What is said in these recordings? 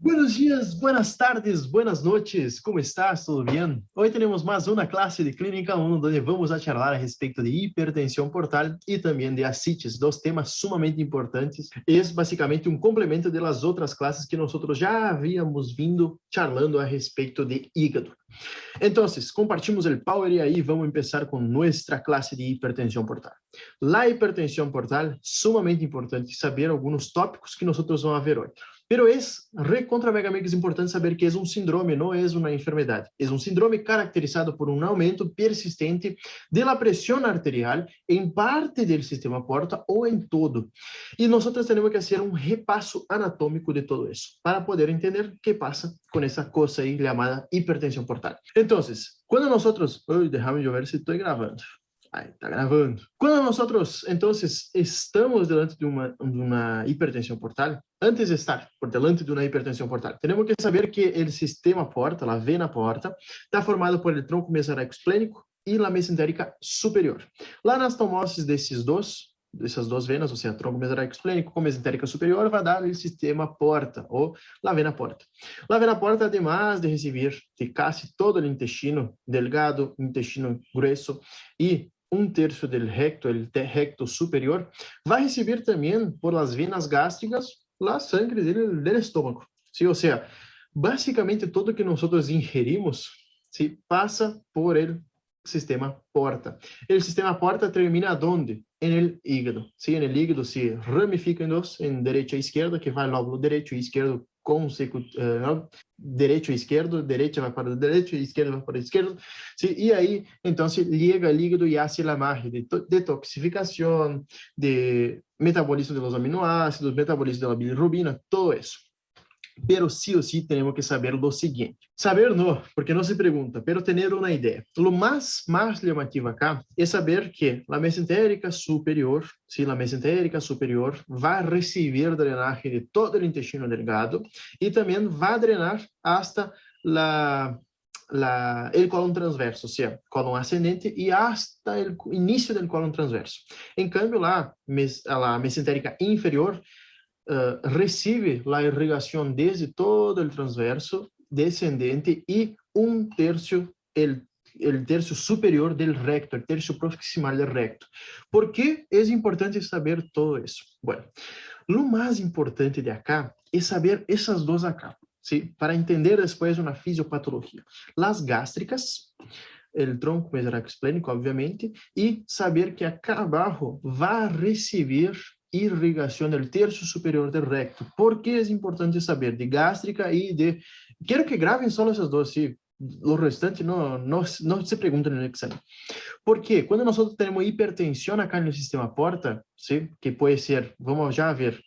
Buenos días, buenas tardes, buenas noches, ¿cómo estás? ¿Todo bien? Hoy tenemos más una clase de Clínica 1 donde vamos a charlar a respeito de hipertensão portal e também de ascites, dois temas sumamente importantes. Es basicamente um complemento de las outras classes que nós já havíamos vindo charlando a respeito de hígado. Então, compartimos o power e aí vamos começar com nossa classe de hipertensão portal. La hipertensão portal, sumamente importante saber alguns tópicos que nós vamos ver hoje. Pero es recontra mega mega importante saber que é um síndrome, não é uma enfermidade. É um síndrome caracterizado por um aumento persistente de la pressão arterial em parte do sistema porta ou em todo. E nós temos que fazer um repasso anatômico de todo isso para poder entender o que passa com essa coisa aí chamada hipertensão portal. Então, quando nós... Deixa eu ver se estou gravando. Aí, tá gravando. Quando nós, então, estamos diante de uma hipertensão portal, antes de estar por delante de uma hipertensão portal, temos que saber que o sistema porta, a vena porta, está formado por el tronco mesoráquico esplênico e a mesentérica superior. Lá nas tomoses dessas duas venas, ou seja, tronco mesoráquico esplênico com mesentérica superior, vai dar o sistema porta, ou a vena porta. A vena porta, además de receber de quase todo o intestino delgado, intestino grueso e um terço do recto, o recto superior, vai receber também por las venas gástricas a sangre do estômago. Sim, ou seja, basicamente tudo que nós ingerimos passa por el sistema porta. O sistema porta termina onde? En el hígado. Sí, en el hígado se ramifica em dois, em direita e esquerda, que vai lóbulo direito e esquerdo direito e esquerdo, direita vai para o direito e esquerda vai para o esquerdo. Sí, e aí, então, se liga o hígado e hace a amarre de detoxificação, de metabolismo dos aminoácidos, metabolismo da bilirrubina, todo isso. Pero sí o sí tenemos que saber lo siguiente. Saber no, porque no se pregunta, pero tener una idea. Lo más llamativo acá es saber que la mesentérica superior, sí, la mesentérica superior va a recibir drenaje de todo el intestino delgado y también va a drenar hasta el colon transverso, o sea, colon ascendente y hasta el inicio del colon transverso. En cambio, la mesentérica inferior recibe a irrigação desde todo o transverso descendente e um terço, o terço superior do recto, o terço proximal do recto. Por que é importante saber todo isso? Bueno, o mais importante de acá é saber essas duas acá, ¿sí? Para entender depois uma fisiopatologia. Las gástricas, o tronco mesoráquico esplênico, obviamente, e saber que acá abaixo vai receber irrigação do terço superior do recto. Por que é importante saber? De gástrica e de... Quero que gravem só essas duas, sim. O restante não se pergunta no exame. Porque quando nós temos hipertensão acá no sistema porta, sim, que pode ser, vamos já ver,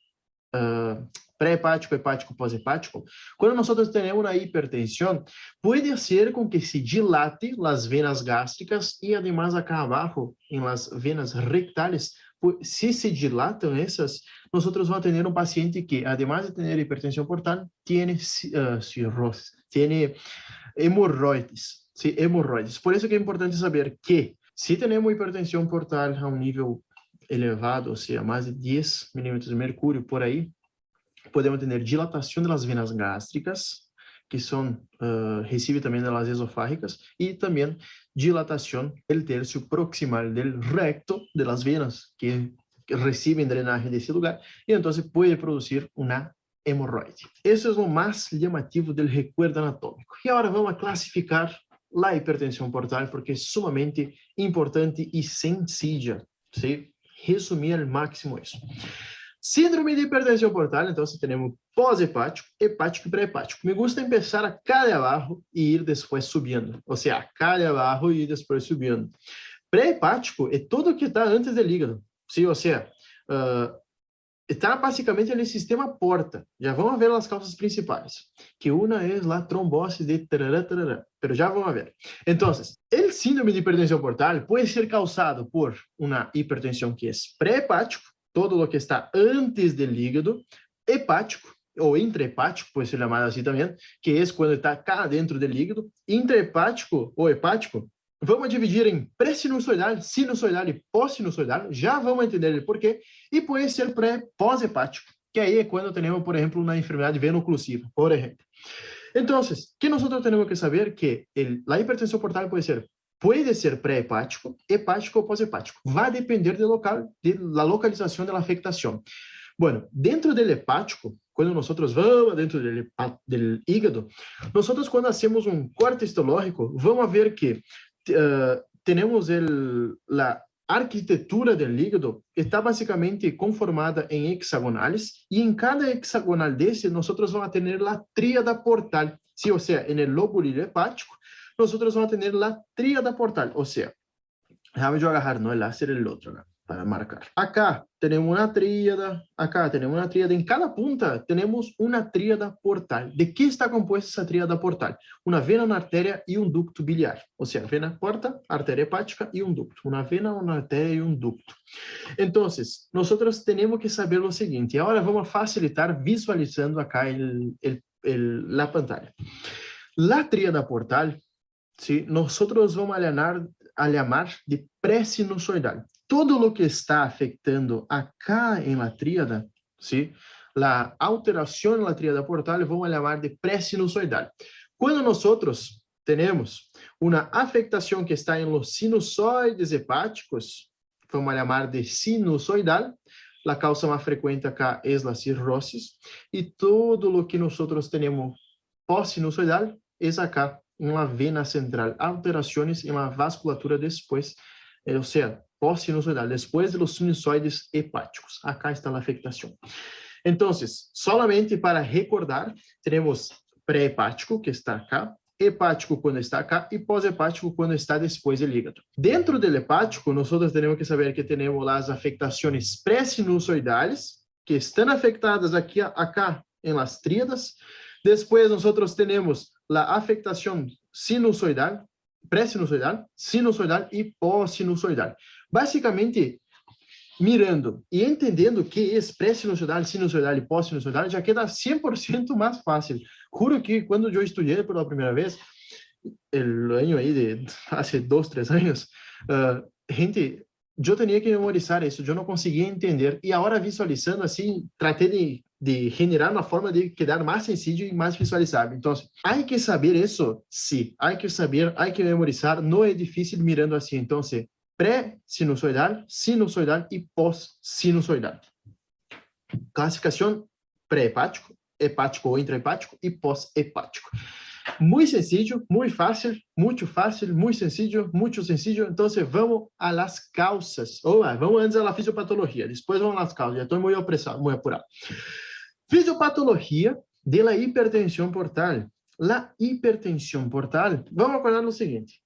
pré-hepático, hepático, pós-hepático, quando nós temos uma hipertensão, pode ser com que se dilate as venas gástricas e, además, acá abaixo, em las venas rectales, si se dilatan essas, nós vamos ter um paciente que, además de ter hipertensão portal, tem cirrose, tem hemorroides, ¿sí? Hemorroides. Por isso que é importante saber que, se temos hipertensão portal a um nível elevado, ou seja, mais de 10 milímetros de mercúrio, por aí, podemos ter dilatação das venas gástricas, que são, recebe também das esofágicas, e também dilatação do terço proximal do recto, de las venas que recebem drenagem desse lugar, e então pode produzir uma hemorroide. Isso é o mais chamativo do recuerdo anatômico. E agora vamos a classificar a hipertensão portal, porque é sumamente importante e sencilla, ¿sí? Resumir ao máximo isso. Síndrome de hipertensão portal, então, temos pós-hepático, hepático e pré-hepático. Me gusta começar acá de abaixo e ir depois subindo. Ou seja, acá de abaixo e ir depois subindo. Pré-hepático é tudo que está antes do hígado. Sim, ou seja, está basicamente no sistema porta. Já vamos ver as causas principais. Que uma é a trombose de tarará, tarará. Pero já vamos ver. Então, o síndrome de hipertensão portal pode ser causado por uma hipertensão que é pré-hepático, todo o que está antes do hígado, hepático, ou intrahepático, pode ser chamado assim também, que é quando está cá dentro do hígado, intrahepático ou hepático, vamos dividir em pré-sinusoidal, sinusoidal e pós-sinusoidal, já vamos entender o porquê, e pode ser pós-hepático, que aí é quando temos, por exemplo, uma enfermidade veno-oclusiva, por exemplo. Então, que nós temos que saber que a hipertensão portal pode ser pré-hepático, hepático ou pós-hepático. Vai depender do local, da localização da afectação. Bueno, dentro do hepático, quando nós vamos dentro do hígado, nós quando hacemos um corte histológico, vamos ver que temos a arquitetura do hígado está basicamente conformada em hexagonales e em cada hexagonal desse nós vamos ter a tríada portal, ou seja, no lóbulo hepático nós vamos ter a tríada portal, ou seja, déjame eu agarrar, não é ser o outro, né? Para marcar. Acá temos uma tríada, em cada punta temos uma tríada portal. De que está compuesta essa tríada portal? Uma vena, uma artéria e um ducto biliar. Ou seja, vena, porta, artéria hepática e um ducto. Uma vena, uma artéria e um ducto. Então, nós temos que saber o seguinte, agora vamos facilitar visualizando acá a pantalla. La tríada portal, ¿sí? Nosotros vamos a llamar de pré-sinusoidal. Todo lo que está afectando acá en la tríada, ¿sí? La alteración en la tríada portal, vamos a llamar de pré-sinusoidal. Cuando nosotros tenemos una afectación que está en los sinusoides hepáticos, vamos a llamar de sinusoidal. La causa más frecuente acá es la cirrosis. Y todo lo que nosotros tenemos pós-sinusoidal es acá en la vena central, alteraciones en la vasculatura después, o sea, pós-sinusoidal, después de los sinusoides hepáticos. Acá está la afectación. Entonces, solamente para recordar, tenemos pré-hepático, que está acá, hepático quando está acá e pós-hepático quando está depois do hígado. Dentro do hepático, nós temos que saber que temos as afectações pré-sinusoidales, que estão afectadas aqui, acá, em las tríadas. Depois, nós temos a afectação sinusoidal, pré-sinusoidal, sinusoidal e pós-sinusoidal. Basicamente, mirando e entendendo que é pré-sinusoidal, sinusoidal e pós-sinusoidal, já queda 100% mais fácil. Juro que quando eu estudei pela primeira vez, el ano aí de hace 2, 3 anos, gente, eu tinha que memorizar isso, eu não conseguia entender. E agora visualizando assim, tratei de generar uma forma de quedar mais sencillo e mais visualizável. Então, há que saber isso, sim. Há que saber, há que memorizar. Não é difícil mirando assim. Então, pré-sinusoidal, sinusoidal e pós-sinusoidal. Classificação pré-hepático, hepático ou intrahepático e pós-hepático. Muito sencillo, muito fácil, muito sencillo, muito sencillo. Então, vamos a las causas. Vamos antes a la fisiopatologia, depois vamos a las causas. Já estou muito apressado, muito apurado. Fisiopatologia de la hipertensão portal. La hipertensão portal, vamos acordar o seguinte.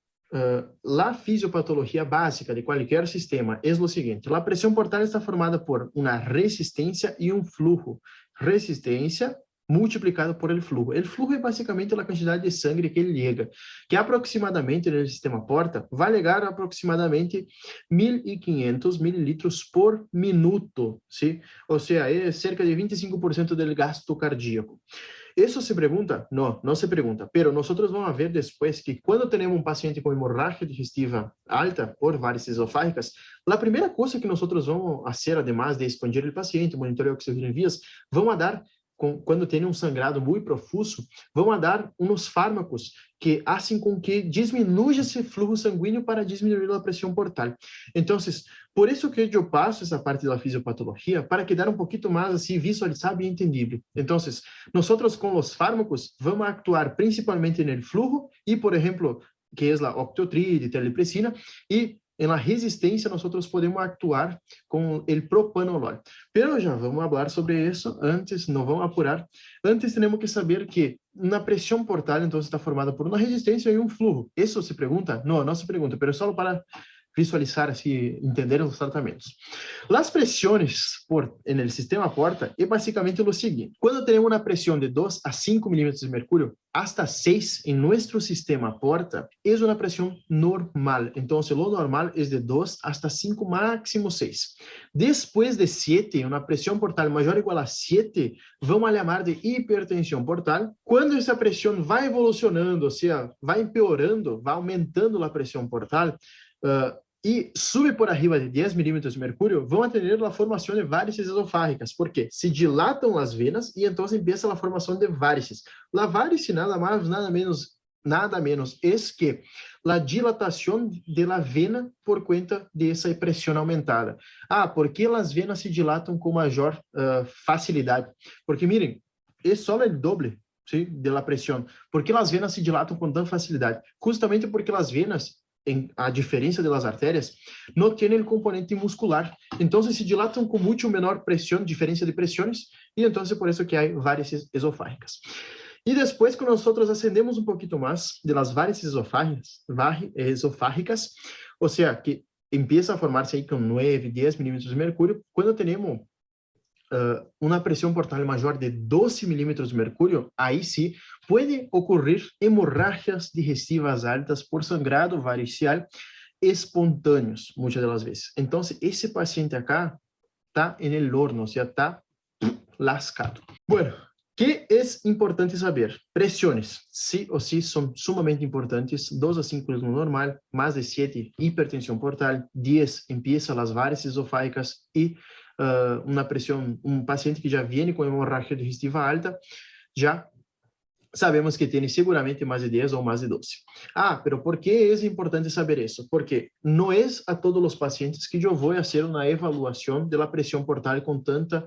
La fisiopatologia básica de qualquer sistema é o seguinte: a pressão portal está formada por uma resistência e um flujo. Resistência multiplicado por el flujo. El flujo é basicamente a quantidade de sangue que ele llega, que aproximadamente no sistema porta vai llegar a aproximadamente 1.500 mililitros por minuto, ¿sí? Ou seja, é cerca de 25% do gasto cardíaco. Isso se pergunta? Não, não se pergunta, pero nosotros vamos ver depois que quando temos um paciente com hemorragia digestiva alta por varices esofágicas, a primeira coisa que nosotros vamos fazer, además de expandir o paciente, monitorear o oxigênio em vias, vamos dar quando tem um sangrado muito profuso, vão dar uns fármacos que fazem com que diminua esse fluxo sanguíneo para diminuir a pressão portal. Então, por isso que eu passo essa parte da fisiopatologia para quedar um pouquinho mais assim visualizável e entendível. Então, nós com os fármacos vamos actuar principalmente no fluxo e, por exemplo, que é a octiotride, terlipressina, e em la resistência, nós podemos actuar com o propanolol. Pero já vamos falar sobre isso antes, não vamos apurar. Antes, temos que saber que na pressão portal, então, está formada por uma resistência e um fluxo. Isso se pergunta? Não, não se pergunta, pero só para visualizar, assim, entender os tratamentos. As pressões en el sistema porta é basicamente o seguinte: quando temos uma pressão de 2 a 5 milímetros de mercúrio, hasta 6 em nosso sistema porta, é uma pressão normal. Então, o normal é de 2 hasta 5, máximo 6. Depois de 7, uma pressão portal maior ou igual a 7, vamos chamar de hipertensão portal. Quando essa pressão vai evolucionando, ou seja, vai empeorando, vai aumentando a pressão portal, y sube por arriba de 10 milímetros de mercurio, van a tener la formación de varices esofágicas, porque se dilatan las venas y entonces empieza la formación de varices. La varice nada más, nada menos es que la dilatación de la vena por cuenta de esa presión aumentada. Ah, ¿por qué las venas se dilatan con mayor facilidad? Porque miren, es solo el doble, ¿sí?, de la presión. ¿Por qué las venas se dilatan con tanta facilidad? Justamente porque las venas, a diferencia de las arterias, no tienen el componente muscular. Entonces se dilatan con mucho menor presión, diferencia de presiones, y entonces por eso que hay varices esofágicas. Y después, cuando nosotros ascendemos un poquito más de las varices esofágicas, o sea, que empieza a formarse ahí con 9, 10 milímetros de mercurio, cuando tenemos una presión portal mayor de 12 milímetros de mercurio, ahí sí puede ocurrir hemorragias digestivas altas por sangrado varicial espontâneos, muchas de las veces. Entonces, ese paciente acá está en el horno, o sea, está lascado. Bueno, ¿qué es importante saber? Presiones, sí o sí, son sumamente importantes. 2 a 5 es lo normal, más de 7, hipertensión portal, 10 empieza las varices esofágicas y una presión, un paciente que ya viene con hemorragia digestiva alta, ya sabemos que tiene seguramente más de 10 o más de 12. Ah, pero ¿por qué es importante saber eso? Porque no es a todos los pacientes que yo voy a hacer una evaluación de la presión portal con tanta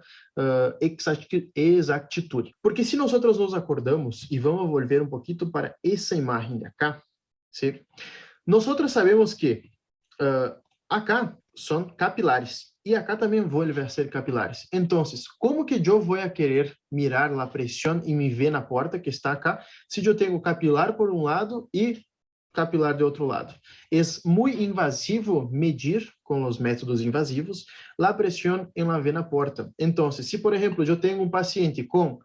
exactitud. Porque si nosotros nos acordamos, y vamos a volver un poquito para esa imagen de acá, ¿sí? Nosotros sabemos que acá son capilares. Y acá también vuelve a ser capilares. Entonces, ¿cómo que yo voy a querer mirar la presión en mi vena porta que está acá si yo tengo capilar por un lado y capilar de otro lado? Es muy invasivo medir con los métodos invasivos la presión en la vena porta. Entonces, si por ejemplo yo tengo un paciente con,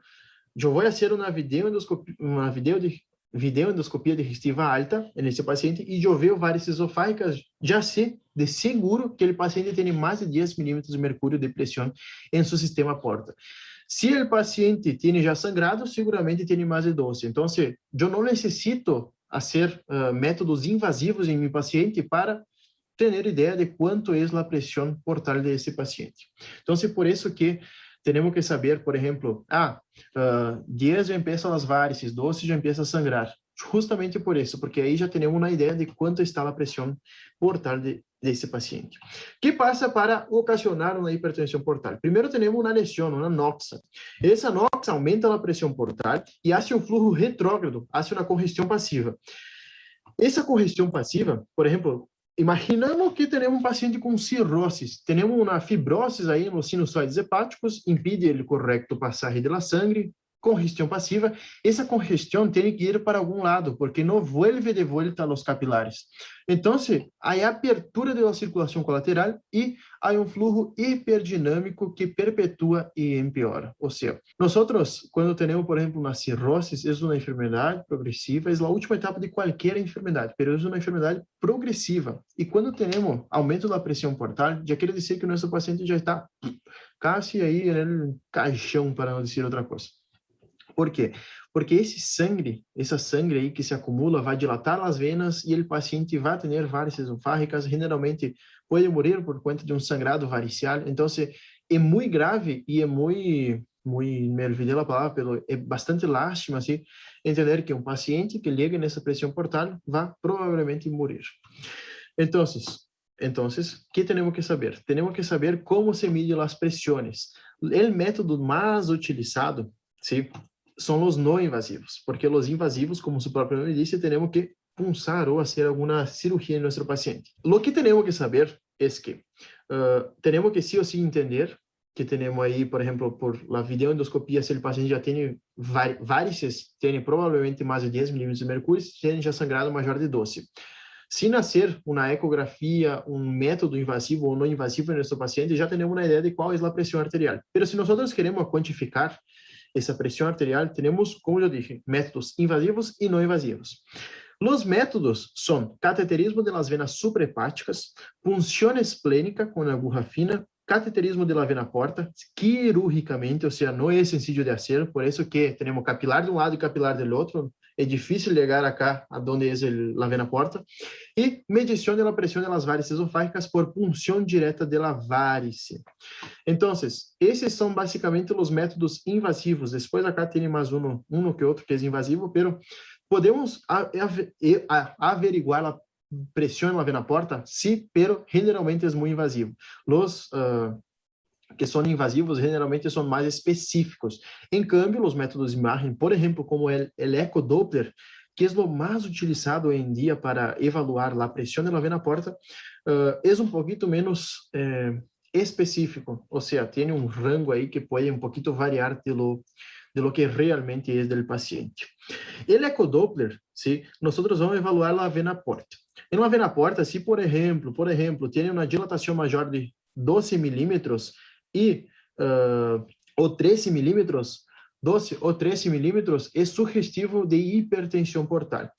yo voy a hacer una videoendoscopia digestiva alta nesse paciente e eu vejo varices esofágicas, já sei de seguro que o paciente tem mais de 10 milímetros de mercúrio de pressão em seu sistema porta. Se o paciente tem já sangrado, seguramente tem mais de 12. Então, eu não necessito fazer métodos invasivos em meu paciente para ter ideia de quanto é a pressão portal desse paciente. Então, por isso que temos que saber, por exemplo, 10 já empiezam as varices, 12 já empieza a sangrar. Justamente por isso, porque aí já temos uma ideia de quanto está a pressão portal desse paciente. O que passa para ocasionar uma hipertensão portal? Primeiro temos uma lesão, uma noxa. Essa noxa aumenta a pressão portal e faz um fluxo retrógrado, faz uma congestão passiva. Essa congestão passiva, por exemplo, imaginamos que temos um paciente com cirrose, temos uma fibrose aí nos sinusoides hepáticos, impede o correto passagem da sangue, congestão passiva. Essa congestão tem que ir para algum lado, porque não vuelve de volta aos capilares. Então, há abertura da circulação colateral e há um fluxo hiperdinâmico que perpetua e empeora. Ou seja, nós, quando temos, por exemplo, uma cirrose, é uma enfermidade progressiva, é a última etapa de qualquer enfermidade, mas é uma enfermidade progressiva. E quando temos aumento da pressão portal, já quer dizer que o nosso paciente já está quase aí no caixão, para não dizer outra coisa. Por quê? Porque essa sangue aí que se acumula vai dilatar as venas e o paciente vai ter varices esofágicas, generalmente pode morrer por conta de um sangrado varicial. Então, é muito grave e é muito, me olvidei a palavra, pero é bastante lástima, assim, entender que um paciente que llegue nessa pressão portal vai provavelmente morrer. Então, ¿qué tenemos que saber? Tenemos que saber cómo se miden las presiones. El método más utilizado, ¿sí?, son los no invasivos, porque los invasivos, como su propio nombre dice, tenemos que punzar o hacer alguna cirugía en nuestro paciente. Lo que tenemos que saber es que tenemos que sí o sí entender que tenemos ahí, por ejemplo, por la videoendoscopia, si el paciente ya tiene varices, tiene probablemente más de 10 milímetros de mercurio, tiene ya sangrado mayor de 12. Sin hacer una ecografía, un método invasivo o no invasivo en nuestro paciente, ya tenemos una idea de cuál es la presión arterial. Pero si nosotros queremos cuantificar essa pressão arterial, temos, como eu dije, métodos invasivos e não invasivos. Os métodos são cateterismo de las venas suprahepáticas, punção esplênica com agulha fina cateterismo de la vena porta, quirúrgicamente, ou seja, não é sencillo de fazer, por isso que temos capilar de um lado e capilar do outro, é difícil chegar acá, a donde é la vena porta, e medição da pressão das varices esofágicas por punção direta da varice. Então, esses são basicamente os métodos invasivos. Depois acá tem mais um que outro que é invasivo, pero podemos averiguar a pressão na vena porta, sim, pero generalmente é muito invasivo. Os que são invasivos generalmente são mais específicos. Em cambio, os métodos de imagem, por exemplo, como o ecodoppler, que é o mais utilizado hoje em dia para evaluar a pressão da vena porta, é um pouquinho menos específico, ou seja, tem um rango aí que pode um pouquinho variar de lo que realmente é do paciente. O ecodoppler, ¿sí? Nós vamos evaluar a vena porta. Em uma vena porta, se por exemplo, tem uma dilatação maior de 12 milímetros ou 13 milímetros, 12 ou 13 milímetros, é sugestivo de hipertensão portal.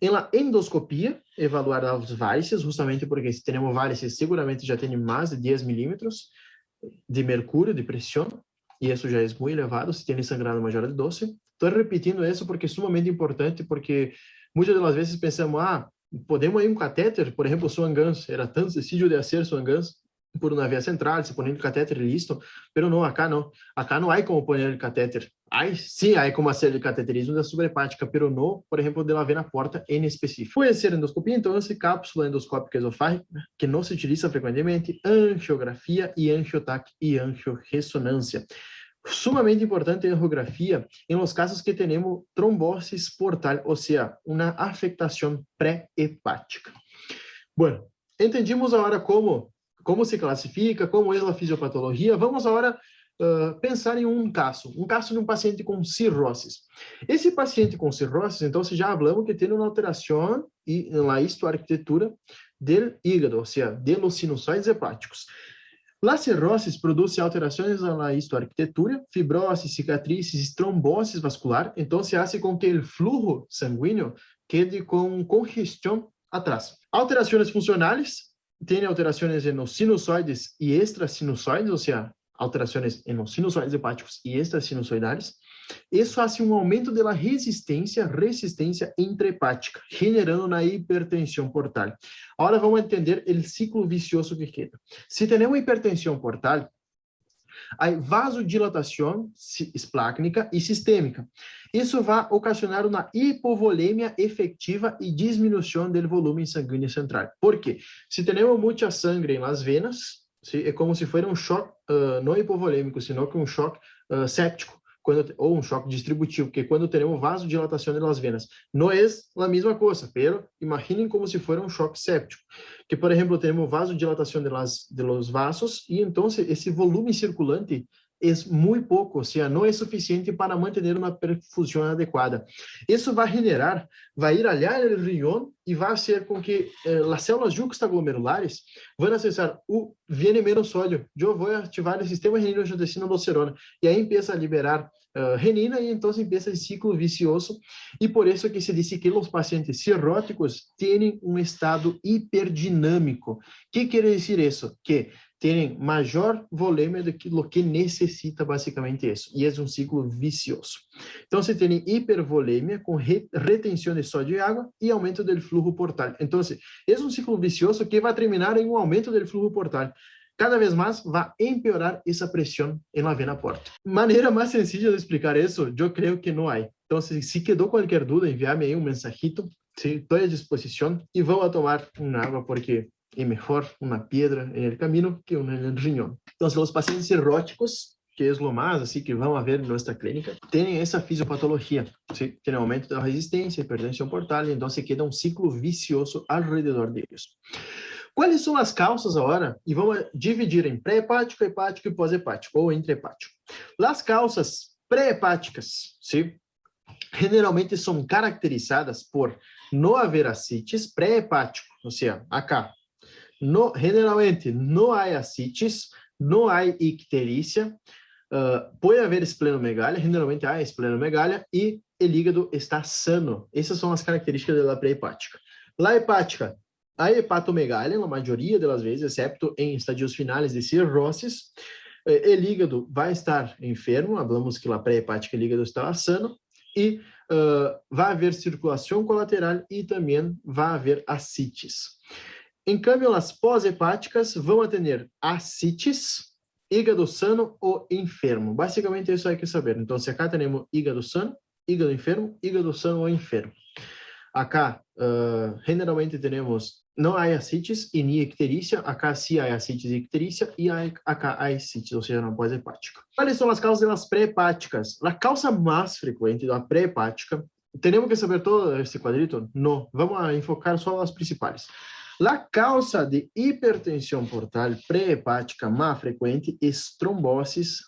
Em la endoscopia, evaluar as varices, justamente porque se temos varices, seguramente já tem mais de 10 milímetros de mercúrio, de pressão, e isso já é muito elevado, se tem sangrado maior de 12. Estou repetindo isso porque é sumamente importante, porque muitas das vezes pensamos, podemos ir um catéter, por exemplo, Swan-Ganz, era tão sencillo de fazer Swan-Ganz por uma via central, se põe o catéter e listo, pero não, acá não há como pôr o catéter. Sim, há como fazer o cateterismo da subrahepática, pero não, por exemplo, de la vena porta em específico. Pode ser endoscopia, então, essa cápsula endoscópica esofágica, que não se utiliza frequentemente, angiografia e angiotaque e angiorressonância. Sumamente importante a angiografia em los casos que temos trombose portal, ou seja, uma afectação pré-hepática. Bueno, entendimos agora como se classifica, como é a fisiopatologia. Vamos agora pensar em um caso de um paciente com cirrose. Esse paciente com cirrose, então, já falamos que tem uma alteração na histoarquitetura do hígado, ou seja, de los sinusoides hepáticos. La cirrose produz alterações na histoarquitetura, fibrose, cicatrizes, trombose vascular, então se hace com que o flujo sanguíneo quede com congestão atrás. Alterações funcionais, tem alterações nos sinusoides e extrasinusoides, ou seja, alterações nos sinusoides hepáticos e extrasinusoidais. Isso faz um aumento da resistência intrahepática, generando na hipertensão portal. Agora vamos entender o ciclo vicioso que queda. Se temos hipertensão portal, há vasodilatação esplácnica e sistêmica. Isso vai ocasionar uma hipovolêmia efetiva e diminuição do volume sanguíneo central. Por quê? Se temos muita sangue nas venas, é como se fosse um choque não hipovolêmico, sino que um choque séptico, ou um choque distributivo, que quando temos vasodilatação das venas. Não é a mesma coisa, pero imaginem como se fosse um choque séptico, que, por exemplo, temos vasodilatação de los vasos, e então esse volume circulante é muito pouco, ou seja, não é suficiente para manter uma perfusão adequada. Isso vai ir alhar o riñón e vai fazer com que as células juxtaglomerulares vão acessar viene menos sódio. Eu vou ativar o sistema renina-angiotensina-aldosterona e aí empieza a liberar renina e então empieza esse ciclo vicioso e por isso que se diz que os pacientes cirróticos têm um estado hiperdinâmico. O que quer dizer isso? Que têm maior volume do que necessita basicamente isso. E é um ciclo vicioso. Então, se tem hipervolemia com retenção de sódio e água e aumento do fluxo portal. Então, é um ciclo vicioso que vai terminar em um aumento do fluxo portal. Cada vez mais vai empeorar essa pressão na vena porta. Maneira mais sencilla de explicar isso, eu creio que não há. Então, se quedou qualquer dúvida, enviar-me aí um mensajito. Estou à disposição e vamos a tomar uma água porque é melhor uma pedra no caminho que uma no riñón. Então, os pacientes cirróticos, que é o mais assim que vão haver em nossa clínica, têm essa fisiopatologia, ¿sí? Tem aumento da resistência, hipertensão portal, então se queda um ciclo vicioso ao redor deles. Quais são as causas agora? E vamos dividir em pré-hepático, hepático e pós-hepático, ou intra-hepático. As causas pré-hepáticas, ¿sí? Generalmente são caracterizadas por não haver ascites pré-hepático, ou seja, acá. Generalmente não há ascites, não há icterícia, pode haver esplenomegalia, generalmente há esplenomegalia e o hígado está sano. Essas são as características da pré-hepática. A hepática A hepatomegalia, na maioria das vezes, exceto em estadios finais de cirroses, o hígado vai estar enfermo, falamos que a pré-hepática, o hígado está sano, e vai haver circulação colateral e também vai haver ascites. Em cambio, as pós-hepáticas vão ter ascites, hígado sano ou enfermo. Basicamente, isso hay que saber. Então, se acá temos hígado sano, hígado enfermo, hígado sano ou enfermo. Acá, generalmente temos, não há ascites e nem icterícia, acá sim há ascites e icterícia, e acá há ascites, ou seja, na pós-hepática. Quais são as causas das pré-hepáticas? A causa mais frequente da pré-hepática, temos que saber todo esse quadrito? Não, vamos a enfocar só as principais. A causa de hipertensão portal pré-hepática mais frequente é tromboses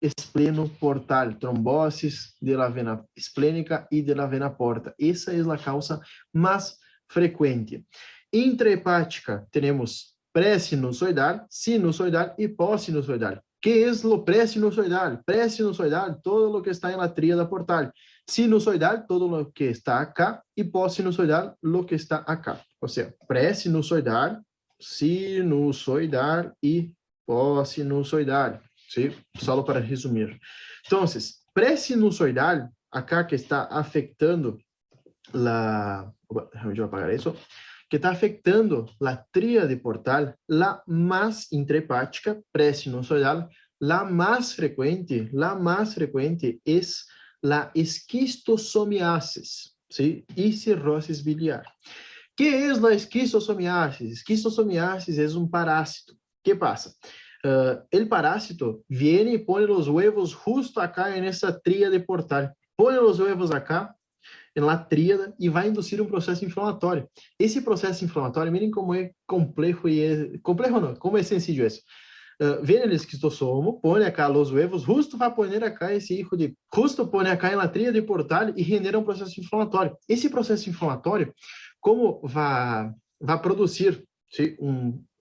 esplenoportal, tromboses de la vena esplênica e de la vena porta. Essa é a causa mais frequente. Intrahepática, temos pré-sinusoidal, sinusoidal e pós-sinusoidal. Que é o pré-sinusoidal? Pré-sinusoidal, todo o que está na tríada portal. Sinusoidal, todo o que está acá. E pós-sinusoidal, o que está acá. Ou seja, pré-sinusoidal, sinusoidal e pós-sinusoidal. ¿Sí? Solo para resumir. Entonces, pré-sinusoidal, acá que está afectando déjame yo apagar eso, que está afectando la tríade portal, la más intrahepática, pré-sinusoidal, la más frecuente es la esquistosomiasis, ¿sí? Y cirrosis biliar. ¿Qué es la esquistosomiasis? Esquistosomiasis es un parásito. ¿Qué pasa? El parásito viene y pone los huevos justo acá en esa tríade portal. Pone los huevos acá, en la tríada, e vai induzir um processo inflamatório. Esse processo inflamatório, miren como é complejo e é... Complejo não, como é sencillo isso. Viene el esquistosomo, pone acá los huevos, justo vai poner acá esse hijo de... Justo pone acá en la tríade portal e genera um processo inflamatório. Esse processo inflamatório, como vai produzir, ¿sí?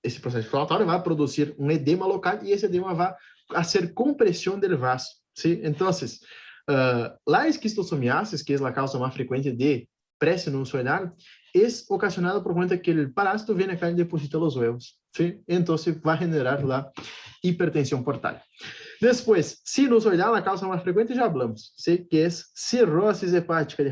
Esse processo inflamatório vai produzir um edema local e esse edema vai fazer compressão do vaso, ¿sí? Então, la esquistosomiasis, que é a causa mais frequente de pré-sinusoidal, é ocasionada por conta que o parásito vem acá e deposita os huevos, ¿sí? Então, vai generar a hipertensão portal. Depois, sinusoidal, a causa mais frequente, já falamos, ¿sí? Que é cirrose hepática.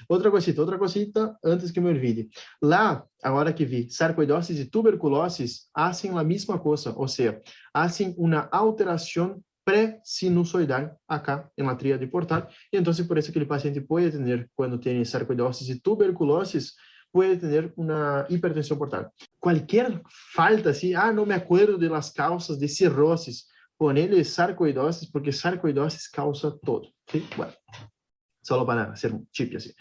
Outra cosita, antes que me olvide. Lá, agora que vi, sarcoidose e tuberculose fazem a mesma coisa, ou seja, fazem uma alteração pré-sinusoidal acá en la tríade portal, y entonces por eso que el paciente puede tener, cuando tiene sarcoidosis y tuberculosis, puede tener una hipertensión portal. Cualquier falta, así, no me acuerdo de las causas de cirrosis, ponele sarcoidosis, porque sarcoidosis causa todo, ¿sí? Bueno, solo para hacer un chip así.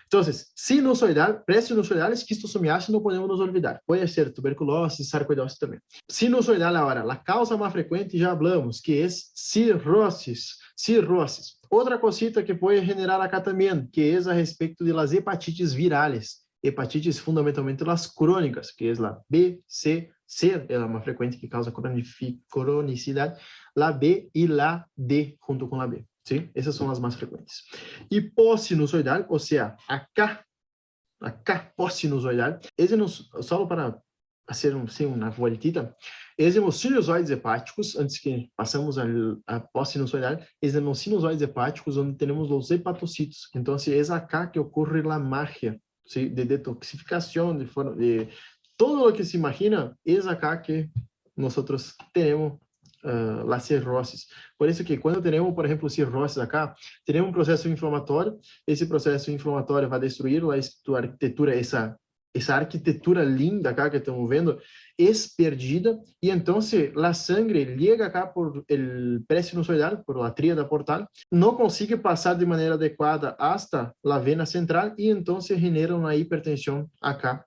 Entonces, sinusoidal, pré-sinusoidal, esquistosomiasis no podemos nos olvidar. Puede ser tuberculose, sarcoidose também. Sinusoidal agora, a causa mais frequente já hablamos, que é cirrosis. Outra cosita que pode generar acá também, que é a respeito de las hepatites virales. Hepatites fundamentalmente las crônicas, que é a B, C é a mais frequente que causa cronicidade, la B e la D junto com la B. ¿Sí? Esas son las más frecuentes. Y pós-sinusoidal, o sea, acá pós-sinusoidal, solo para hacer una vueltita, es los sinusoides hepáticos, antes que passamos a pós-sinusoidal, es los sinusoides hepáticos donde tenemos los hepatocitos. Entonces, es acá que ocurre la magia, ¿sí? De detoxificación, de todo lo que se imagina, es acá que nosotros tenemos las cirrosis. Por isso que quando temos, por exemplo, cirrosis acá, teremos um processo inflamatório, esse processo inflamatório vai destruir a arquitetura, essa arquitetura linda acá que estamos vendo, é perdida, e então a sangre chega acá por o pré-sinusoidal, por a tríada portal, não consegue passar de maneira adequada hasta a vena central, e então genera uma hipertensão acá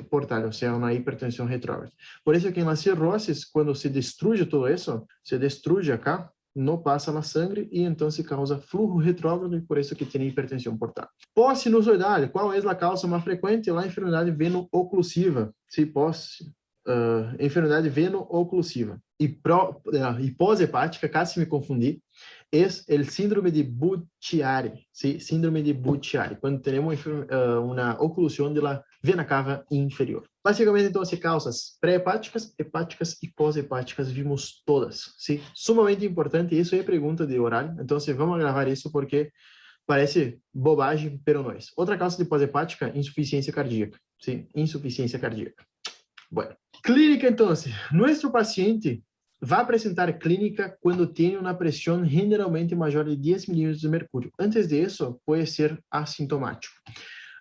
portal, ou seja, uma hipertensão retrógrada. Por isso que nas cirroses, quando se destrui tudo isso, se destrui acá, não passa na sangue e então se causa fluxo retrógrado e por isso que tem hipertensão portal. Pós-sinusoidal, qual é a causa mais frequente? A enfermidade veno-oclusiva. Enfermidade veno-oclusiva. E pós-hepática, quase me confundi, é o síndrome de Budd-Chiari, ¿sí? Síndrome de Budd-Chiari, quando temos uma oclusão da vena cava inferior. Basicamente, então, as causas pré-hepáticas, hepáticas e pós-hepáticas vimos todas, sim? Sumamente importante, isso é pergunta de horário, então, vamos gravar isso porque parece bobagem, pero não é. Outra causa de pós-hepática, insuficiência cardíaca, sim? Insuficiência cardíaca. Bueno, clínica, então, nosso paciente vai apresentar clínica quando tem uma pressão generalmente maior de 10 milímetros de mercúrio. Antes disso, pode ser assintomático.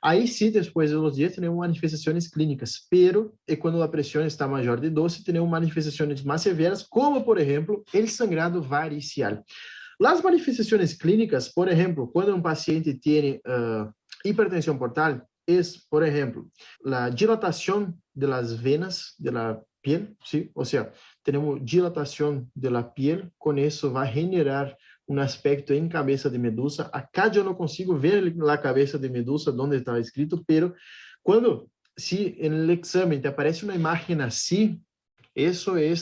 Aí sim, depois dos dias, temos manifestações clínicas, pero quando a pressão está maior de 12, temos manifestações mais severas, como, por exemplo, o sangrado varicial. As manifestações clínicas, por exemplo, quando um paciente tem hipertensão portal, é, por exemplo, a dilatação das venas da piel, ¿sí? Ou seja, temos dilatação da piel, com isso vai generar um aspecto em cabeça de medusa. Acá eu não consigo ver a cabeça de medusa, onde está escrito, pero quando, se no exame te aparece uma imagem assim, isso é,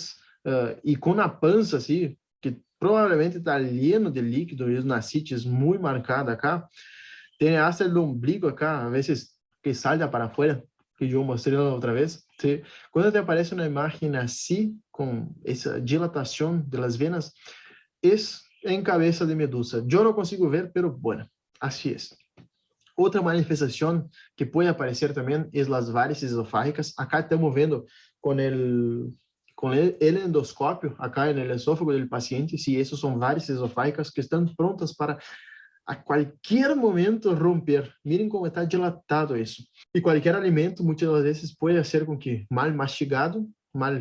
e com a pança assim, que provavelmente está lleno de líquido, e uma cites muito marcada acá, tem hasta o ombligo acá, a vezes que salta para fora, que eu mostrei outra vez. ¿Sí? Quando te aparece uma imagem assim, com essa dilatação das venas, é em cabeça de medusa. Eu não consigo ver, pero bueno, assim é. Outra manifestação que pode aparecer também é as varices esofágicas. Acá estamos vendo com el endoscópio, acá no esófago do paciente, se essas são varices esofágicas que estão prontas para a qualquer momento romper. Miren como está dilatado isso. E qualquer alimento, muitas das vezes, pode ser com que mal mastigado, mal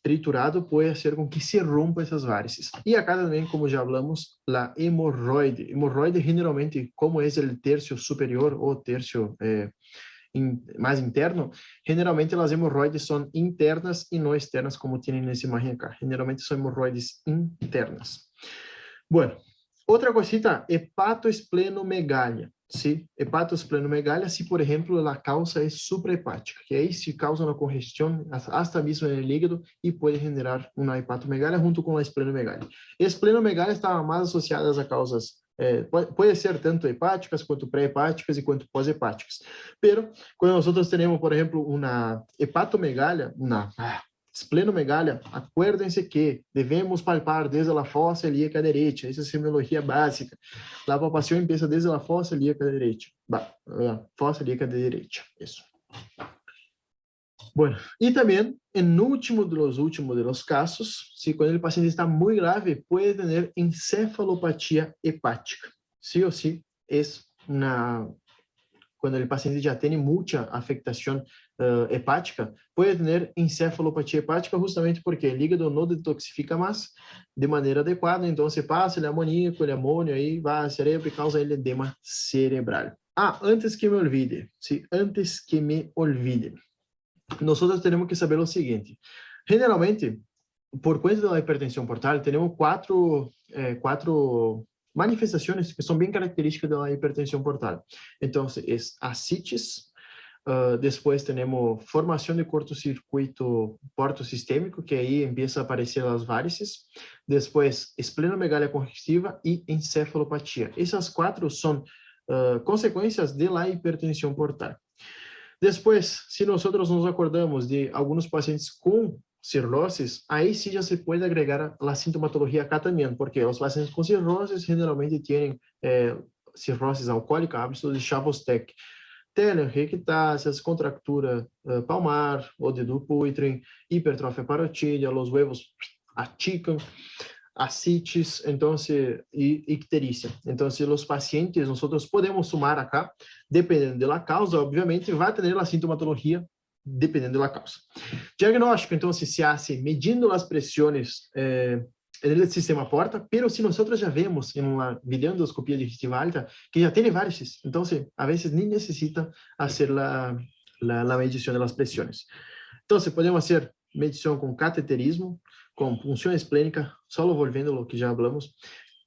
triturado, pode ser com que se rompa essas varices. E acá também, como já falamos, a hemorroide. Hemorroide, generalmente, como é o terço superior ou terço mais interno, generalmente as hemorroides são internas e não externas, como tem nessa imagem acá. Generalmente são hemorroides internas. Bueno, outra cosita, hepatoesplenomegalia. ¿Sí? Hepatoesplenomegalia, se, por exemplo, a causa é suprahepática, que aí se causa uma congestão hasta mesmo no hígado e pode generar uma hepatomegalia junto com a esplenomegalia. Esplenomegalia está mais associadas a causas, pode ser tanto hepáticas, quanto pré-hepáticas e quanto pós-hepáticas. Pero, quando nós temos, por exemplo, uma hepatomegalia, esplenomegalia, acuérdense que devemos palpar desde a fossa ilíaca direita. Essa é a semiologia básica. A palpação empieza desde a fossa ilíaca direita. Fossa ilíaca direita. Isso. Bueno, e também, em último dos casos, se quando o paciente está muito grave, pode ter encefalopatia hepática. Sí ou sí, é quando o paciente já tem muita afectação hepática, pode ter encefalopatia hepática justamente porque o hígado não detoxifica mais de maneira adequada, então se passa o amoníaco, o amônio, aí vai ao cérebro e causa ele edema cerebral. Antes que me olvide, nós temos que saber o seguinte, generalmente, por conta da hipertensão portal, temos quatro manifestações que são bem características da hipertensão portal. Então, é ascites, depois temos formação de cortocircuito portosistêmico, que aí empieza a aparecer as varices, depois esplenomegalia congestiva e encefalopatia. Essas quatro são consequências da hipertensão portal. Depois, se nós nos acordamos de alguns pacientes com cirroses, aí sim já se pode agregar a sintomatologia acá também, porque os pacientes com cirroses generalmente têm cirroses alcoólica, hábitos de Chvostek, telangiectasias, contractura palmar, o de Dupuytren, hipertrofia parotídea, os huevos achican, ascites, então, e icterícia. Então, os pacientes, nós podemos sumar acá, dependendo da causa, obviamente, vai ter a sintomatologia dependendo da causa. Diagnóstico, então, se hace medindo as pressões no sistema porta, pero se nós já vemos em uma videoendoscopia digestiva alta que já tem varices, então, a vezes nem necessita fazer a medição das pressões. Então, podemos fazer medição com cateterismo, com punção esplênica, solo volvendo o que já falamos,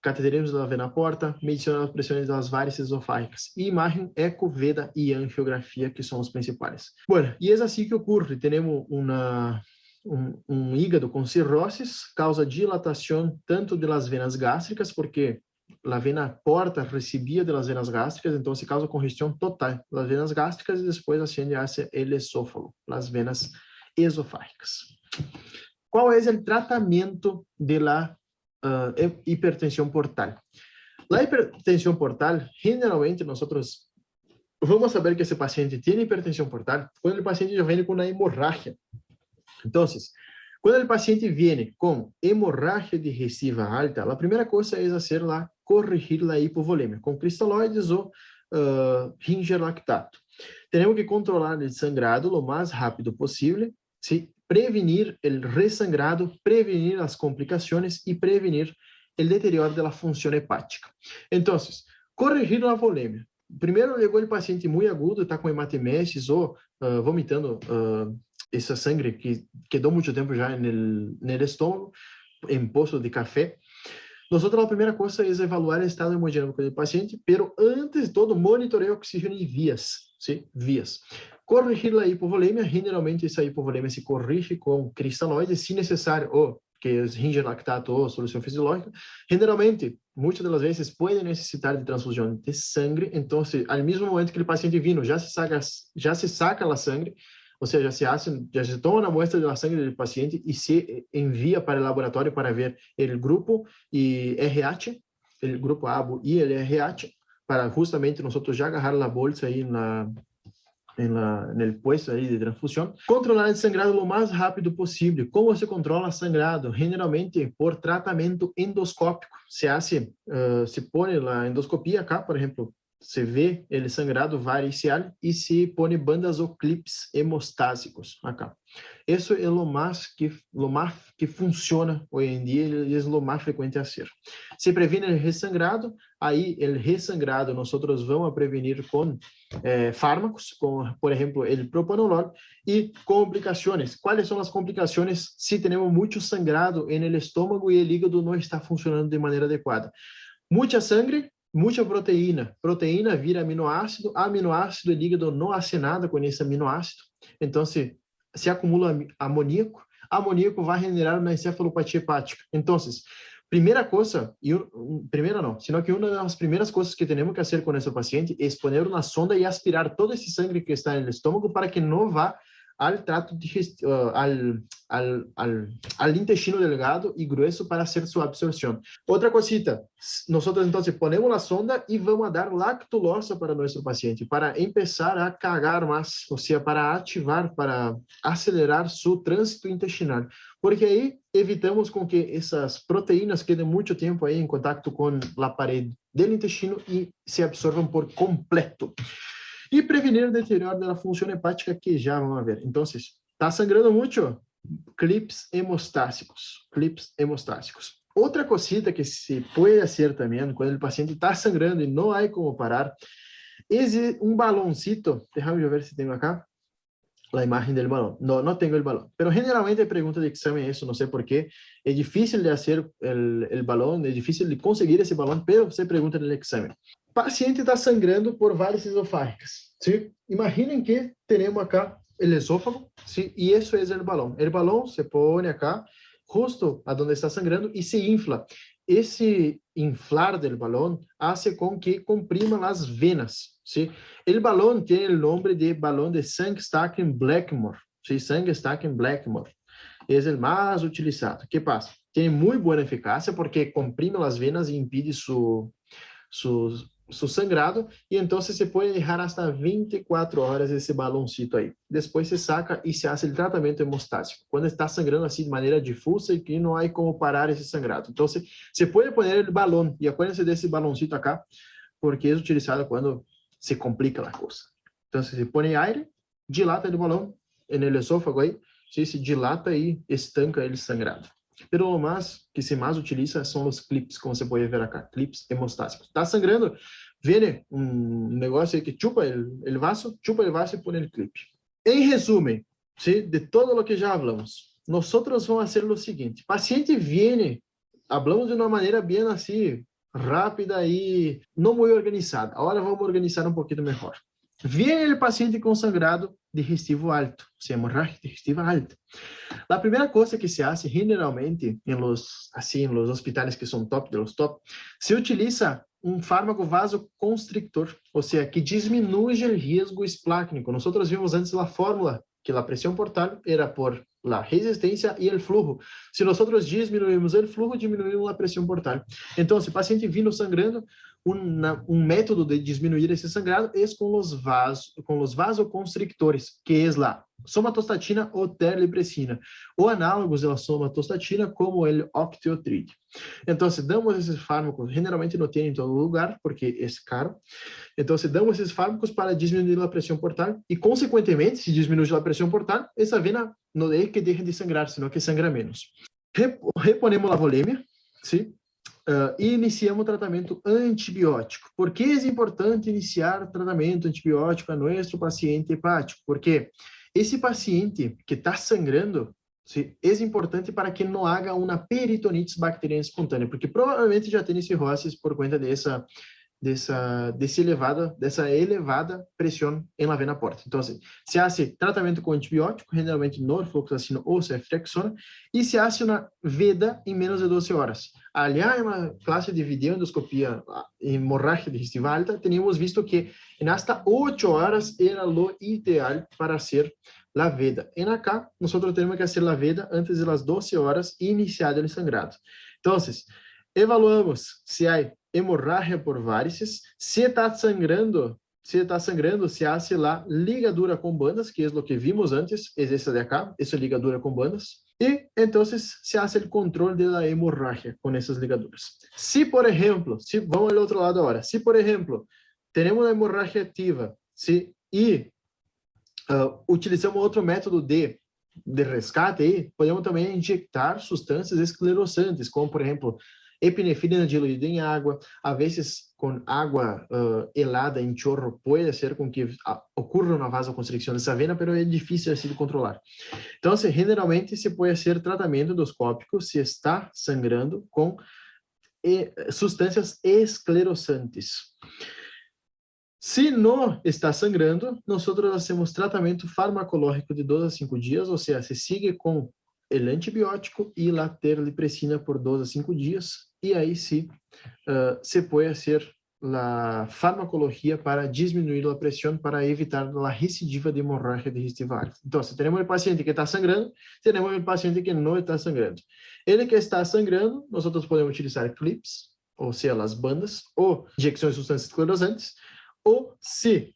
cateterismo da vena porta, medição das pressões das varices esofágicas, e imagem, eco, veda e angiografia, que são os principais. Bueno, e é assim que ocorre, temos um hígado com cirroses, causa dilatação tanto das venas gástricas, porque a vena porta recebia das venas gástricas, então se causa congestão total das venas gástricas e depois ascende hacia o esôfago, as venas esofágicas. Qual é o tratamento da hipertensão portal? A hipertensão portal, generalmente, nós vamos saber que esse paciente tem hipertensão portal quando o paciente já vem com uma hemorragia. Então, quando o paciente vem com hemorragia digestiva alta, a primeira coisa é corrigir a hipovolemia com cristalóides ou ringer lactato. Temos que controlar o sangrado o mais rápido possível, ¿sí? Prevenir o resangrado, prevenir as complicações e prevenir o deterioro da função hepática. Então, corrigir a volemia. Primeiro, chegou o paciente muito agudo, está com hematemesis ou vomitando essa sangue que quedou muito tempo já no estômago, em poço de café. Nós, a primeira coisa é evaluar o estado hemodinâmico do paciente, pero antes de todo, monitorear o oxígeno e vias, ¿sí? Vias. Corrigir a hipovolemia, generalmente essa hipovolemia se corrige com cristalóides, se necessário, ou que é ringer lactato ou solução fisiológica. Generalmente, muitas das vezes, pode necessitar de transfusão de sangue, então, ao mesmo momento que o paciente vino, já se saca a sangue, ou seja, já se toma uma muestra da sangue do paciente e se envia para o laboratório para ver o grupo e RH, o grupo ABO e o RH, para justamente nós já agarrar a bolsa aí no puesto aí de transfusão. Controlar o sangrado o mais rápido possível. Como se controla sangrado? Generalmente por tratamento endoscópico. Se põe a endoscopia acá, por exemplo, se vê o sangrado varicial e se põe bandas ou clips hemostásicos acá. Isso é o mais que funciona hoje em dia e é o mais frequente a ser. Se previne o ressangrado, aí o ressangrado nós vamos prevenir com fármacos, como por exemplo o propanolol, e complicações. Quais são as complicações se temos muito sangrado no estômago e o hígado não está funcionando de maneira adequada? Muita sangue, muita proteína. Proteína vira aminoácido, o hígado não hace nada com esse aminoácido, então se acumula amoníaco vai generar uma encefalopatia hepática. Então, primeira coisa, primeira não, sino que uma das primeiras coisas que temos que fazer com esse paciente é poner uma sonda e aspirar todo esse sangue que está no estômago para que não vá ao trato digestivo, ao intestino delgado e grueso para hacer sua absorção. Outra cosita, nós então ponemos a sonda e vamos dar lactulose para nosso paciente, para começar a cagar mais, ou seja, para ativar, para acelerar seu trânsito intestinal, porque aí evitamos com que essas proteínas quedem muito tempo aí em contato com a parede do intestino e se absorvam por completo. E prevenir o deterioro da função hepática, que já vamos ver. Então, está sangrando muito? Clips hemostásicos. Outra cosita que se pode fazer também, quando o paciente está sangrando e não há como parar, é um balãoncito. Deixa eu ver se tenho acá a imagem do balão. Não tenho o balão. Mas generalmente a pergunta de exame é isso, não sei porquê. É difícil de fazer o balão, é difícil de conseguir esse balão, mas você pergunta no exame. O paciente está sangrando por várias esofágicas. ¿Sí? Imaginem que temos acá o esôfago, ¿sí? E isso é o balão. O balão se põe acá, justo aonde está sangrando, e se infla. Esse inflar do balão faz com que comprima as venas. ¿Sí? O balão tem o nome de balão de Sanger-Stacking-Blackmore. ¿Sí? Sanger-Stacking-Blackmore é o mais utilizado. O que passa? Tem muito boa eficácia porque comprime as venas e impede su sangrado, e então se pode deixar hasta 24 horas esse balãoncito aí. Depois se saca e se faz o tratamento hemostático, quando está sangrando assim de maneira difusa e que não há como parar esse sangrado. Então, se pode pôr o balão, e acuérdense desse balãoncito acá, porque é utilizado quando se complica a coisa. Então, se põe aire, dilata o balão no esôfago aí, se dilata e estanca ele sangrado. Pero o mais que se mais utiliza são os clips, como você pode ver acá, clips hemostásicos. Está sangrando, vem um negócio aí que chupa o vaso e põe o clip. Em resumo, ¿sí? De todo o que já falamos, nós vamos fazer o seguinte: paciente vem, falamos de uma maneira bem assim, rápida e não muito organizada. Agora vamos organizar um pouquinho melhor. Viene el paciente con sangrado digestivo alto, o sea, hemorragia digestiva alta. La primera cosa que se hace generalmente en los hospitales que son top de los top, se utiliza um fármaco vasoconstrictor, ou seja, que diminui o risco esplácnico. Nós vimos antes a fórmula que a pressão portal era por la resistência e o flujo. Se nós diminuímos o flujo, diminuímos a pressão portal. Então, se o paciente vindo sangrando, um método de diminuir esse sangrado é com os vasoconstrictores, que é a somatostatina ou terlipressina, ou análogos da somatostatina, como o octiotride. Então, se damos esses fármacos, generalmente não tem em todo lugar, porque é caro. Então, se damos esses fármacos para diminuir a pressão portal, e, consequentemente, se diminui a pressão portal, essa vena não é que deixe de sangrar, senão que sangra menos. Reponemos a volemia, sim? E iniciamos o tratamento antibiótico. Por que é importante iniciar tratamento antibiótico a nosso paciente hepático? Porque esse paciente que está sangrando, sim, é importante para que não haja uma peritonitis bacteriana espontânea, porque provavelmente já tem cirrose por conta dessa elevada pressão em la vena porta. Então, se hace tratamento com antibiótico, generalmente norfloxacina ou ceftriaxona, e se hace uma veda em menos de 12 horas. Aliás, em uma classe de videoendoscopia hemorragia digestiva alta, teníamos visto que em hasta 8 horas era lo ideal para hacer la veda. En acá, nós temos que hacer la veda antes de las 12 horas e iniciar el sangrado. Então, evaluamos se há hemorragia por varices, se está sangrando, se hace la ligadura com bandas, que é o que vimos antes, é essa de acá, essa ligadura com bandas, e então se hace o controle da hemorragia com essas ligaduras. Se, por exemplo, vamos ao outro lado agora, se, por exemplo, temos a hemorragia ativa, e utilizamos outro método de resgate, podemos também injetar substâncias esclerosantes, como, por exemplo, epinefrina diluída em água, a vezes com água helada em chorro, pode ser com que ocorra uma vasoconstricção dessa vena, mas é difícil assim de controlar. Então, generalmente, se pode ser tratamento endoscópico se está sangrando com substâncias esclerosantes. Se não está sangrando, nós fazemos tratamento farmacológico de 2 a 5 dias, ou seja, se sigue com o antibiótico e a terlipressina por 2 a 5 dias, e aí sim se pode fazer a farmacologia para diminuir a pressão, para evitar a recidiva de hemorragia digestiva alta. Então, se temos o paciente que está sangrando, temos o paciente que não está sangrando. Ele que está sangrando, nós podemos utilizar clips, ou seja, as bandas, ou injeções de substâncias esclerosantes, ou se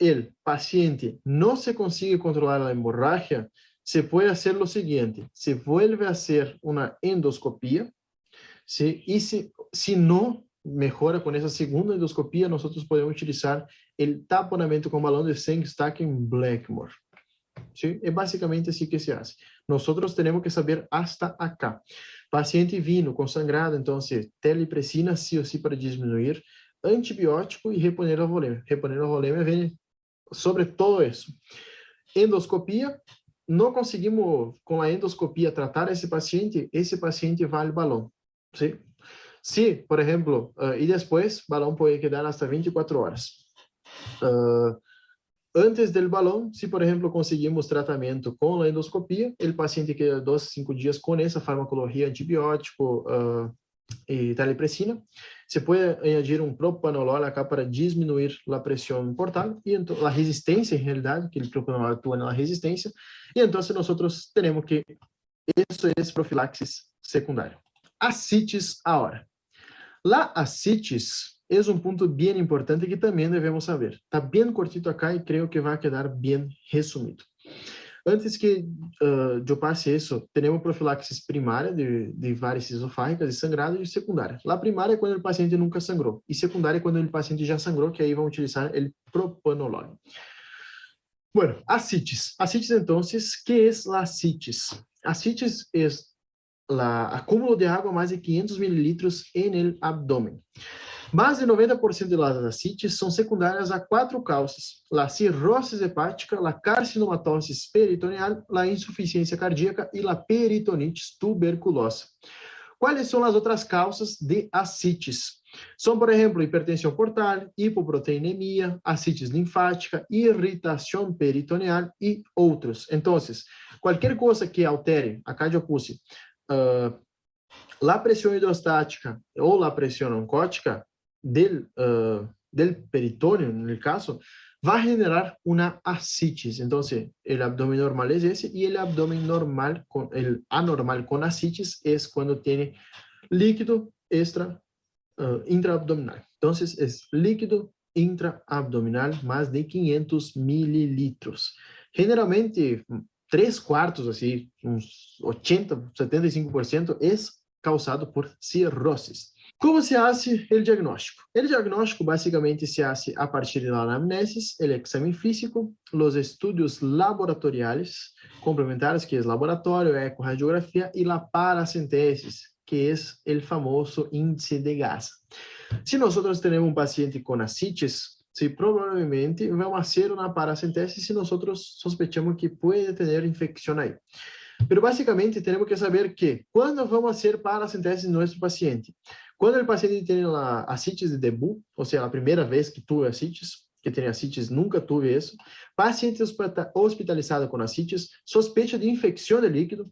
o paciente não se consegue controlar a hemorragia, se pode fazer o seguinte: se vuelve a hacer uma endoscopia, e se não melhora com essa segunda endoscopia, nós podemos utilizar o taponamento com balão de sangue Stacking Blackmore. ¿Sí? É basicamente assim que se faz. Nós temos que saber hasta acá. Paciente vindo com sangrado, então, terlipressina, sim ou sim, para diminuir, antibiótico e reponer a volêmia. Reponer a volêmia vem sobre todo isso. Endoscopia, não conseguimos com a endoscopia tratar esse paciente vai ao balão. ¿Sí? Se, por exemplo, e depois, o balão pode quedar hasta 24 horas. Antes do balão, se, por exemplo, conseguimos tratamento com a endoscopia, o paciente queda 2 a 5 dias com essa farmacologia antibiótico e terlipressina. Se pode añadir um propanolol acá para diminuir a pressão portal e então a resistência, em realidade, que o propanolol atua na resistência, e então nós teremos que isso é profilaxis secundária. Ascites agora. La ascites é um ponto bem importante que também devemos saber. Está bem cortito acá e creio que vai quedar bem resumido. Antes que eu passe isso, temos profilaxis primária de varices esofágicas e sangrado, e secundária. A primária é quando o paciente nunca sangrou, e secundária é quando o paciente já sangrou, que aí vão utilizar o propanolol. Bueno, ascites. Ascites, então, que é a ascites? Ascites é acúmulo de água mais de 500 mililitros en el abdomen. Mais de 90% das ascites são secundárias a 4 causas: a cirrose hepática, a carcinomatosis peritoneal, a insuficiência cardíaca e a peritonitis tuberculosa. ¿Cuáles son las otras causas de ascites? Son, por ejemplo, hipertensão portal, hipoproteinemia, ascites linfática, irritação peritoneal e outros. Então, qualquer coisa que altere, acá eu puse, a pressão hidrostática ou a pressão oncótica del peritônio, no caso, vai generar uma ascites. Então, o abdômen normal é esse, e o abdômen normal, o anormal com ascites, é quando tem líquido intraabdominal. Então, é líquido intraabdominal, mais de 500 mililitros. Generalmente, 3/4, assim, uns 80, 75%, é causado por cirrosis. Como se hace o diagnóstico? O diagnóstico basicamente se hace a partir da anamnesis, o exame físico, os estudos laboratoriais complementares, que é laboratório, ecorradiografia, e a paracentesis, que é o famoso índice de Gasa. Se nós temos um paciente com ascites, provavelmente vamos fazer uma paracentesis se nós sospechamos que pode ter infecção aí. Pero basicamente temos que saber que quando vamos fazer paracentesis em nosso paciente, quando o paciente tem a ascites de debut, ou seja, a primeira vez que tuve ascites, que tem ascites, nunca tuve isso, paciente hospitalizado com ascites, sospecha de infecção de líquido,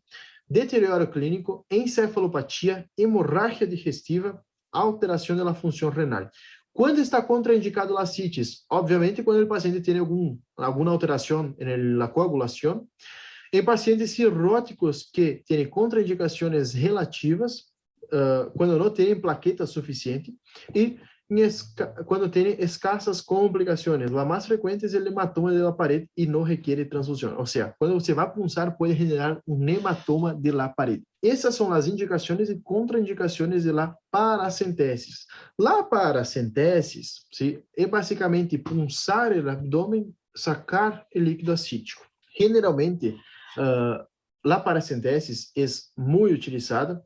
deterioro clínico, encefalopatia, hemorragia digestiva, alteração da função renal. Quando está contraindicado a ascites? Obviamente, quando o paciente tem alguma alteração na coagulação. Em pacientes cirróticos que têm contraindicações relativas, quando não têm plaqueta suficiente, e quando têm escassas complicações. A mais frequente é o hematoma da parede e não requer transfusão. Ou seja, quando você vai punçar, pode generar um hematoma da parede. Essas são as indicações e contraindicações da paracentesis. A paracentesis é basicamente punçar o abdômen, sacar o líquido ascítico. Generalmente, a paracentesis é muito utilizada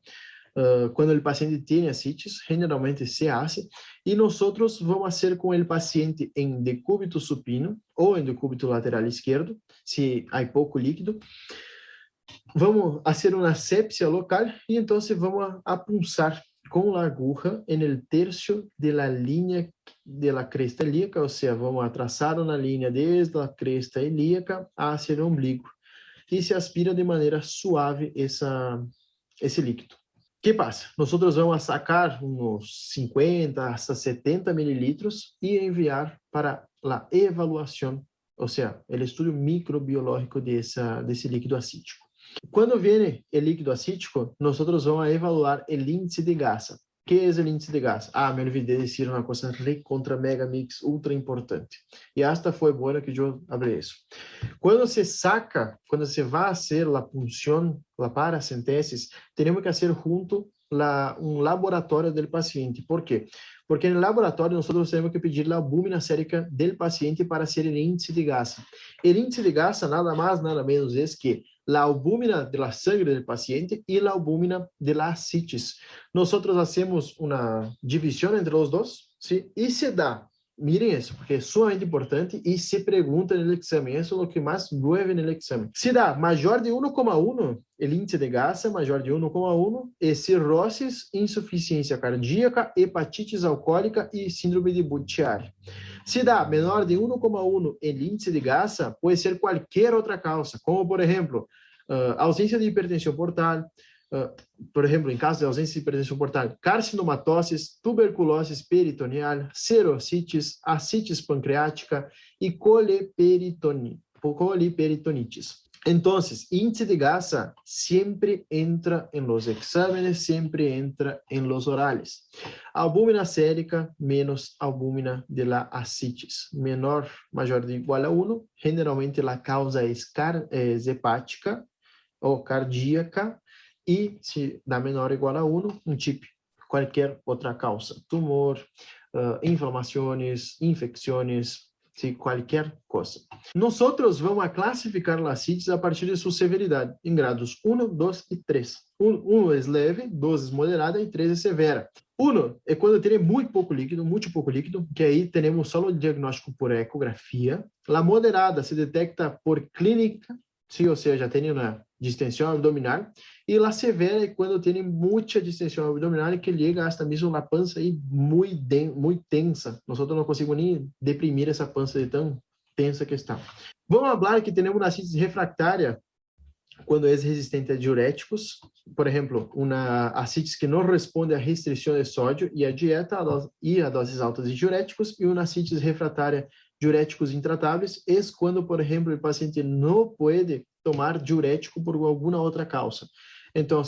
quando o paciente tem ascites, generalmente se hace, e nós vamos fazer com o paciente em decúbito supino ou em decúbito lateral esquerdo, se há pouco líquido. Vamos fazer uma asepsia local e então vamos punçar com a aguja no terço da linha da cresta ilíaca, ou seja, vamos traçar uma linha desde a cresta ilíaca hacia o ombligo e se aspira de maneira suave esse líquido. O que passa? Nós vamos sacar uns 50 hasta 70 mililitros e enviar para a avaliação, ou seja, o estudo microbiológico desse líquido acítico. Quando vem o líquido acítico, nós vamos evaluar o índice de Gasa. O que é o índice de Gasa? Me olvidei de dizer uma coisa contra mega mix ultra importante. E esta foi boa que eu abri isso. Quando você vai fazer a punção, a paracentesis, temos que fazer junto um laboratório do paciente. Por quê? Porque no laboratório nós temos que pedir a albúmina sérica do paciente para ser o índice de Gasa. O índice de Gasa nada mais, nada menos é que a albúmina da sangre do paciente e a albúmina de la ascites. Nós hacemos uma divisão entre os dois, e se dá, miren isso, porque é sumamente importante e se pergunta no exame, isso é o que mais llueve no exame. Se dá maior de 1,1, o índice de Gasa maior de 1,1, é cirrosis, insuficiência cardíaca, hepatites alcoólica e síndrome de Budd-Chiari. Se dá menor de 1,1 el índice de Gasa, pode ser qualquer outra causa, como, por exemplo, ausência de hipertensão portal, por exemplo, em caso de ausência de hipertensão portal, carcinomatoses, tuberculose peritoneal, serocites, ascites pancreática e coliperitonitis. Então, índice de Gasa sempre entra em los exámenes, sempre entra em los orales. Albúmina sérica menos albúmina de la ascites. Maior de igual a 1, generalmente a causa é hepática ou cardíaca, e se dá menor ou igual a 1, um tipo, qualquer outra causa. Tumor, inflamações, infecções, qualquer coisa. Nós vamos classificar as ascites a partir de sua severidade, em grados 1, 2 e 3. 1 é leve, 2 é moderada e 3 é severa. 1 é quando tem muito pouco líquido, que aí temos só o diagnóstico por ecografia. A moderada se detecta por clínica, ou seja, tem uma distensão abdominal, Y la severa es cuando tiene mucha distensión abdominal que llega hasta mismo la panza y muy tensa. Nosotros no conseguimos ni deprimir esa panza de tan tensa que está. Vamos hablar que tenemos una ascitis refractária quando é resistente a diuréticos, por exemplo, uma ascitis que não responde à restrição de sódio e à dieta e a doses altas de diuréticos, e uma ascitis refratária diuréticos intratáveis é quando, por exemplo, o paciente não pode tomar diurético por alguma outra causa. Então,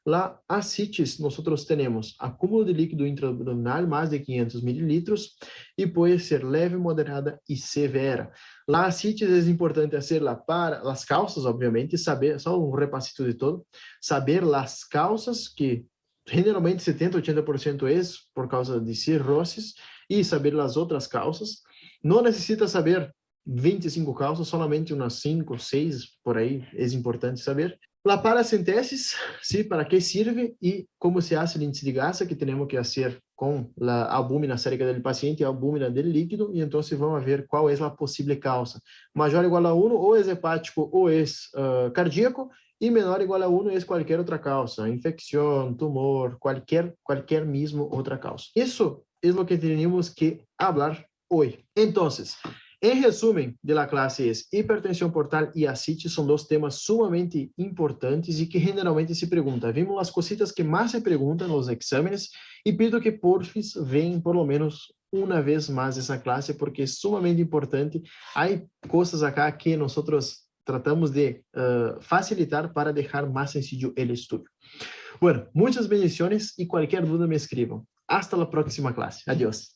la ascitis, nosotros tenemos acúmulo de líquido intraabdominal más de 500 mililitros y puede ser leve, moderada y severa. La ascitis es importante hacerla para las causas, obviamente, saber, só un repasito de todo, saber las causas, que generalmente 70-80% es por causa de cirrosis, y saber las otras causas. No necesita saber 25 causas, solamente unas 5, 6, por ahí es importante saber. La paracentesis, ¿sí? ¿Para qué sirve? Y cómo se hace el índice de gasa que tenemos que hacer con la albúmina sérica del paciente y albúmina del líquido. Y entonces vamos a ver cuál es la posible causa. Mayor o igual a 1 o es hepático o es cardíaco, y menor o igual a 1 es cualquier otra causa, infección, tumor, cualquier mismo otra causa. Eso es lo que tenemos que hablar hoy. Entonces, em resumo de la classe es, hipertensão portal e ascites são dois temas sumamente importantes e que generalmente se pergunta. Vimos as cositas que mais se perguntam nos exames e pido que porfis venham por lo menos uma vez mais essa classe porque é sumamente importante. Há coisas acá que nós tratamos de facilitar para deixar mais sencillo o estudo. Bueno, muitas bendiciones e qualquer dúvida me escrevam. Hasta la próxima clase. Adiós.